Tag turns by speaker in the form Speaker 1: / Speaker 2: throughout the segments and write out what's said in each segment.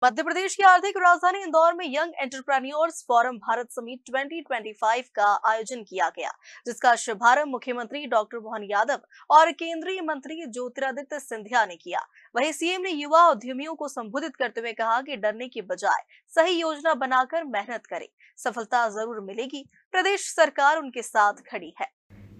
Speaker 1: मध्य प्रदेश की आर्थिक राजधानी इंदौर में young entrepreneurs forum Bharat summit 2025 का आयोजन किया गया, जिसका शुभारंभ मुख्यमंत्री डॉक्टर मोहन यादव और केंद्रीय मंत्री ज्योतिरादित्य सिंधिया ने किया। वहीं सीएम ने युवा उद्यमियों को संबोधित करते हुए कहा कि डरने की बजाय सही योजना बनाकर मेहनत करें, सफलता जरूर मिलेगी। प्रदेश सरकार उनके साथ खड़ी है।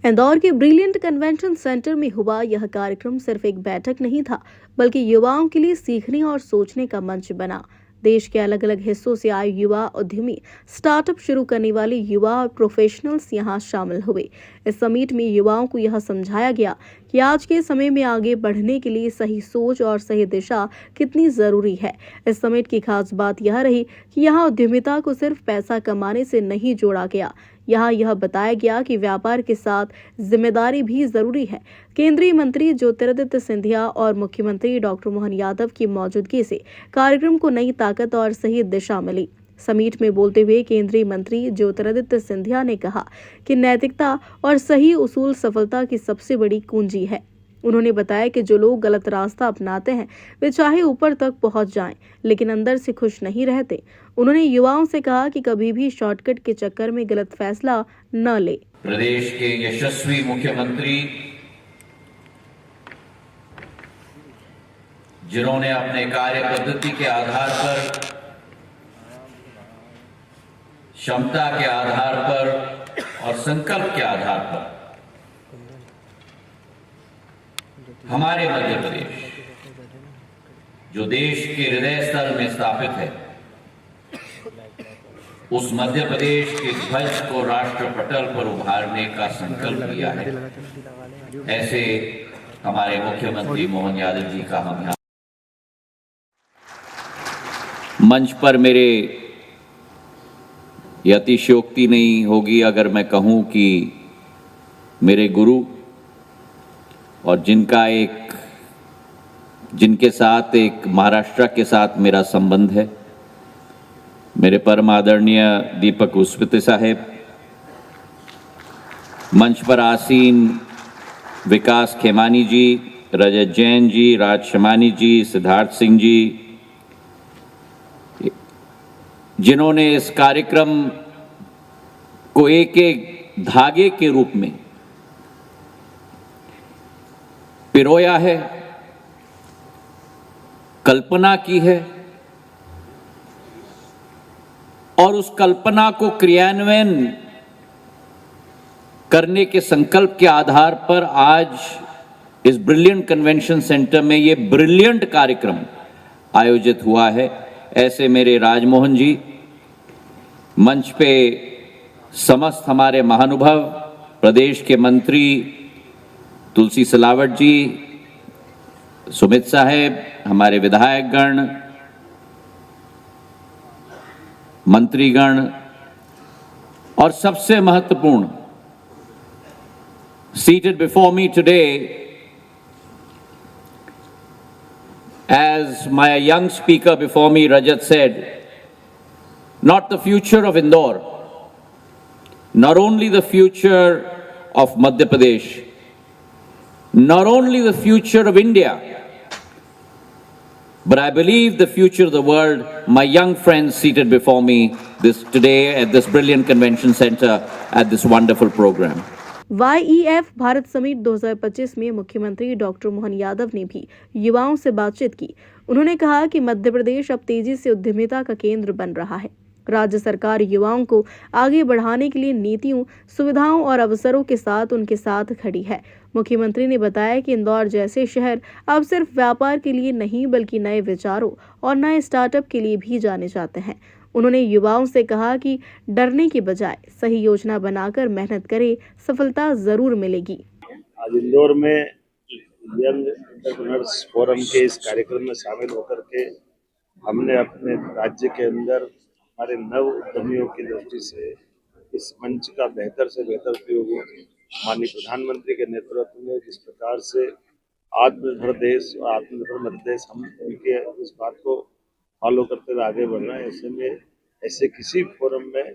Speaker 1: इंदौर के ब्रिलियंट कन्वेंशन सेंटर में हुआ यह कार्यक्रम सिर्फ एक बैठक नहीं था, बल्कि युवाओं के लिए सीखने और सोचने का मंच बना। देश के अलग अलग हिस्सों से आए युवा उद्यमी, स्टार्टअप शुरू करने वाले युवा और प्रोफेशनल्स यहां शामिल हुए। इस समिट में युवाओं को यह समझाया गया कि आज के समय में आगे बढ़ने के लिए सही सोच और सही दिशा कितनी जरूरी है। इस समिट की खास बात यह रही कि यहाँ उद्यमिता को सिर्फ पैसा कमाने से नहीं जोड़ा गया, यहाँ यह बताया गया कि व्यापार के साथ जिम्मेदारी भी जरूरी है। केंद्रीय मंत्री ज्योतिरादित्य सिंधिया और मुख्यमंत्री डॉक्टर मोहन यादव की मौजूदगी से कार्यक्रम को नई ताकत और सही दिशा मिली। समिट में बोलते हुए केंद्रीय मंत्री ज्योतिरादित्य सिंधिया ने कहा कि नैतिकता और सही उसूल सफलता की सबसे बड़ी कुंजी है। उन्होंने बताया कि जो लोग गलत रास्ता अपनाते हैं वे चाहे ऊपर तक पहुंच जाएं, लेकिन अंदर से खुश नहीं रहते। उन्होंने युवाओं से कहा कि कभी भी शॉर्टकट के चक्कर में गलत फैसला न ले।
Speaker 2: प्रदेश के यशस्वी मुख्यमंत्री, जिन्होंने अपने कार्य पद्धति के आधार पर, क्षमता के आधार पर और संकल्प के आधार पर हमारे मध्य प्रदेश, जो देश के हृदय स्थल में स्थापित है, उस मध्य प्रदेश के ध्वज को राष्ट्र पटल पर उभारने का संकल्प लिया है। ऐसे हमारे मुख्यमंत्री मोहन यादव जी का हम यहाँ मंच पर मेरे अतिशयोक्ति नहीं होगी अगर मैं कहूं कि मेरे गुरु और जिनके साथ एक महाराष्ट्र के साथ मेरा संबंध है, मेरे परम आदरणीय दीपक उस्पति साहेब, मंच पर आसीन विकास खेमानी जी, रजत जैन जी, राज शमानी जी, सिद्धार्थ सिंह जी, जिन्होंने इस कार्यक्रम को एक एक धागे के रूप में पिरोया है, कल्पना की है और उस कल्पना को क्रियान्वयन करने के संकल्प के आधार पर आज इस ब्रिलियंट कन्वेंशन सेंटर में ये ब्रिलियंट कार्यक्रम आयोजित हुआ है। ऐसे मेरे राजमोहन जी, मंच पे समस्त हमारे महानुभाव, प्रदेश के मंत्री तुलसी सिलावट जी, सुमित साहेब, हमारे विधायकगण, मंत्रीगण और सबसे महत्वपूर्ण, seated before me today as my young speaker before me, Rajat, said, not the future of Indore, not only the future of Madhya Pradesh, not only the future of India, but I believe the future of the world. My young friends seated before me today at this brilliant convention center at this wonderful program.
Speaker 1: YEF Bharat summit 2025 में मुख्यमंत्री doctor Mohan Yadav ने भी युवाओं से बातचीत की। उन्होंने कहा कि मध्य प्रदेश अब तेजी से उद्यमिता का केंद्र बन रहा है। राज्य सरकार युवाओं को आगे बढ़ाने के लिए नीतियों, सुविधाओं और अवसरों के साथ उनके साथ खड़ी है। मुख्यमंत्री ने बताया कि इंदौर जैसे शहर अब सिर्फ व्यापार के लिए नहीं, बल्कि नए विचारों और नए स्टार्टअप के लिए भी जाने जाते हैं। उन्होंने युवाओं से कहा कि डरने की बजाय सही योजना बनाकर मेहनत करें, सफलता जरूर मिलेगी।
Speaker 3: आज इंदौर में यंग एंटरप्रेन्योर्स फोरम के इस कार्यक्रम में शामिल होकर के हमने अपने राज्य के अंदर हमारे नव उद्यमियों की दृष्टि से इस मंच का बेहतर से बेहतर उपयोग हो। माननीय प्रधानमंत्री के नेतृत्व में जिस प्रकार से आत्मनिर्भर देश और आत्मनिर्भर मध्य प्रदेश, हम उनके इस बात को फॉलो करते हुए आगे बढ़ रहे हैं। ऐसे में ऐसे किसी फोरम में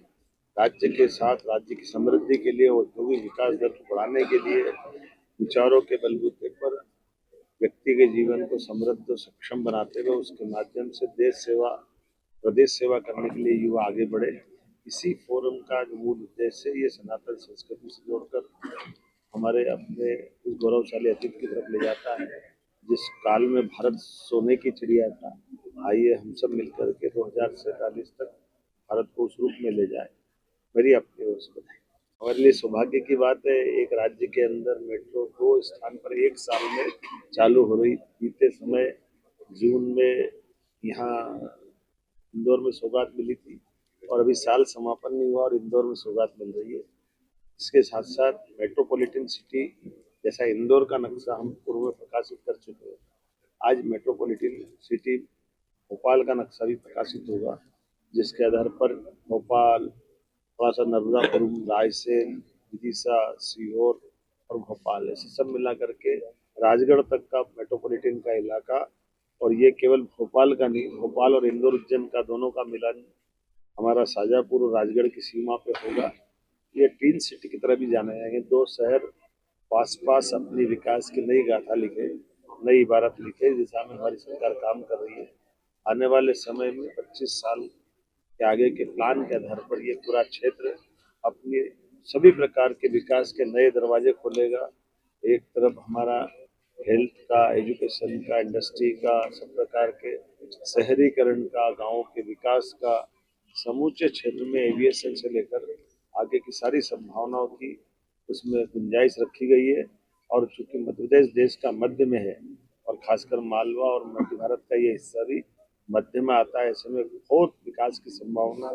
Speaker 3: राज्य के साथ राज्य की समृद्धि के लिए, औद्योगिक विकास दर को बढ़ाने के लिए विचारों के बलबूते पर व्यक्ति के जीवन को समृद्ध सक्षम बनाते हुए उसके माध्यम से देश सेवा, प्रदेश सेवा करने के लिए युवा आगे बढ़े। इसी फोरम का जो मूल उद्देश्य है, ये सनातन संस्कृति से जोड़कर हमारे अपने उस गौरवशाली अतीत की तरफ ले जाता है जिस काल में भारत सोने की चिड़िया था। आइए हम सब मिलकर के 2047 तक भारत को उस रूप में ले जाए। मेरी अपनी ओर से बधाई। हमारे लिए सौभाग्य की बात है, एक राज्य के अंदर मेट्रो 2 स्थान पर एक साल में चालू हो रही। बीते समय जून में यहाँ इंदौर में सौगात मिली थी और अभी साल समापन नहीं हुआ और इंदौर में सौगात मिल रही है। इसके साथ साथ मेट्रोपॉलिटन सिटी जैसा इंदौर का नक्शा हम पूर्व में प्रकाशित कर चुके हैं, आज मेट्रोपॉलिटन सिटी भोपाल का नक्शा भी प्रकाशित होगा, जिसके आधार पर भोपाल, थोड़ा सा नर्मदापुरम, रायसेन, विदिशा, सीहोर और भोपाल ऐसे सब मिला करके राजगढ़ तक का मेट्रोपॉलिटन का इलाका, और ये केवल भोपाल का नहीं, भोपाल और इंदौर उज्जैन का दोनों का मिलन हमारा शाजापुर और राजगढ़ की सीमा पे होगा। ये ट्विन सिटी की तरह भी जाने जाएंगे। दो शहर पास पास अपनी विकास की नई गाथा लिखे, नई इबारत लिखे, इस दिशा में हमारी सरकार काम कर रही है। आने वाले समय में 25 साल के आगे के प्लान के आधार पर ये पूरा क्षेत्र अपनी सभी प्रकार के विकास के नए दरवाजे खोलेगा। एक तरफ हमारा हेल्थ का, एजुकेशन का, इंडस्ट्री का, सब प्रकार के शहरीकरण का, गाँव के विकास का, समूचे क्षेत्र में एविएशन से लेकर आगे की सारी संभावनाओं की उसमें गुंजाइश रखी गई है। और चूंकि मध्य प्रदेश देश का मध्य में है और खासकर मालवा और मध्य भारत का ये हिस्सा भी मध्य में आता है, ऐसे में बहुत विकास की संभावना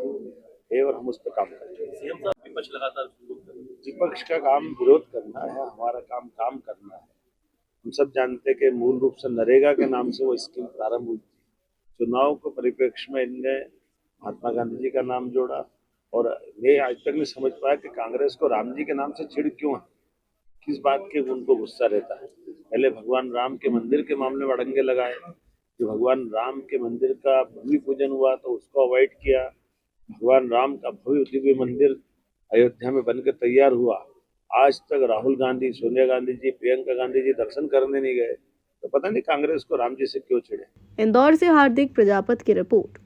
Speaker 3: है और हम उस पर काम करते हैं। विपक्ष का काम विरोध करना है, हमारा काम काम करना है। हम सब जानते हैं कि मूल रूप से नरेगा के नाम से वो स्कीम प्रारंभ हुई थी। चुनाव के परिप्रेक्ष्य में इनने महात्मा गांधी जी का नाम जोड़ा और मैं आज तक नहीं समझ पाया कि कांग्रेस को राम जी के नाम से चिढ़ क्यों है, किस बात के उनको गुस्सा रहता है। पहले भगवान राम के मंदिर के मामले में अड़ंगे लगाए, जो भगवान राम के मंदिर का भूमि पूजन हुआ तो उसको अवॉइड किया। भगवान राम का भव्य दिव्य मंदिर अयोध्या में बनकर तैयार हुआ, आज तक राहुल गांधी, सोनिया गांधी जी, प्रियंका गांधी जी दर्शन करने नहीं गए, तो पता नहीं कांग्रेस को राम जी से क्यों चिढ़े।
Speaker 1: इंदौर से हार्दिक प्रजापत की रिपोर्ट।